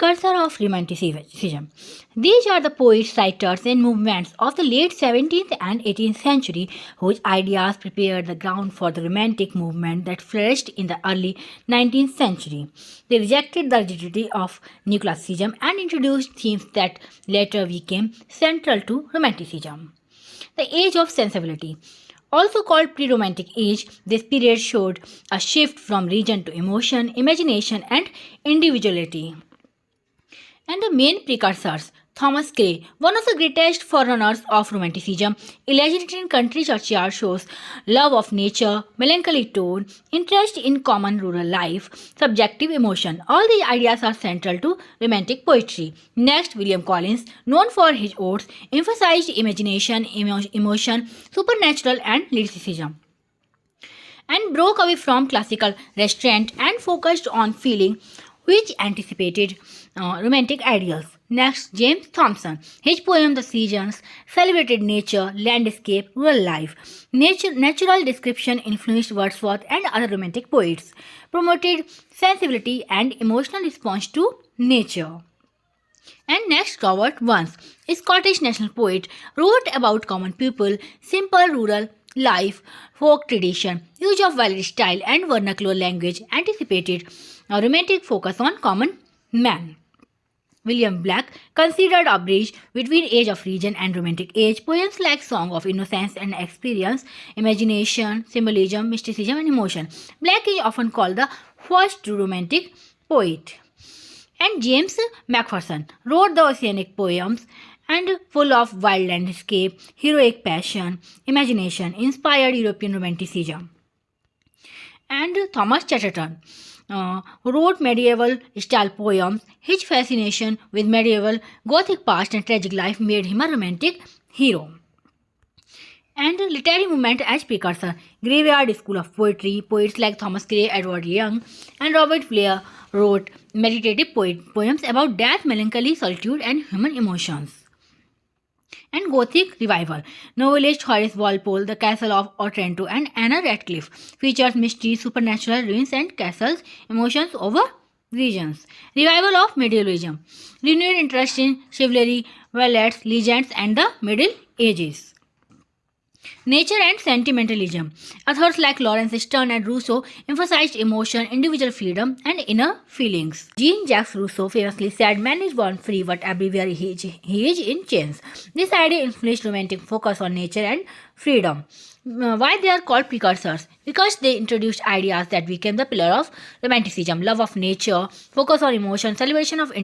precursor of Romanticism. These are the poets, writers, and movements of the late 17th and 18th century whose ideas prepared the ground for the Romantic movement that flourished in the early 19th century. They rejected the rigidity of neoclassicism and introduced themes that later became central to Romanticism. The Age of Sensibility. Also called pre-Romantic age, this period showed a shift from region to emotion, imagination, and individuality. And the main precursors. Thomas Gray, one of the greatest forerunners of Romanticism, alleged in country churchyard shows love of nature, melancholy tone, interest in common rural life, subjective emotion. All these ideas are central to Romantic poetry. Next, William Collins, known for his odes, emphasized imagination, emotion, supernatural, and lyricism, and broke away from classical restraint and focused on feeling, which anticipated Romantic ideals. Next, James Thomson. His poem The Seasons celebrated nature, landscape, rural life. Natural description influenced Wordsworth and other Romantic poets, promoted sensibility and emotional response to nature. And next, Robert Burns, a Scottish national poet, wrote about common people, simple rural life, folk tradition, use of valid style and vernacular language, anticipated a romantic focus on common man. William Black considered a bridge between Age of Reason and Romantic Age. Poems like Song of Innocence and Experience, imagination, symbolism, mysticism, and emotion. Black is often called the first true Romantic poet. And James Macpherson wrote the oceanic poems and full of wild landscape, heroic passion, imagination, inspired European Romanticism. And Thomas Chatterton wrote medieval style poems. His fascination with medieval Gothic past and tragic life made him a romantic hero. And literary movement as precursor. Graveyard School of Poetry. Poets like Thomas Gray, Edward Young, and Robert Blair wrote meditative poems about death, melancholy, solitude, and human emotions. And Gothic Revival. Novelist Horace Walpole, The Castle of Otranto, and Anna Radcliffe features mystery, supernatural ruins, and castles, emotions over regions. Revival of Medievalism. Renewed interest in chivalry, ballads, legends, and the Middle Ages. Nature and sentimentalism. Authors like Lawrence Stern and Rousseau emphasized emotion, individual freedom, and inner feelings. Jean-Jacques Rousseau famously said, "Man is born free, but everywhere he is in chains." This idea influenced romantic focus on nature and freedom. Why they are called precursors? Because they introduced ideas that became the pillar of Romanticism: love of nature, focus on emotion, celebration of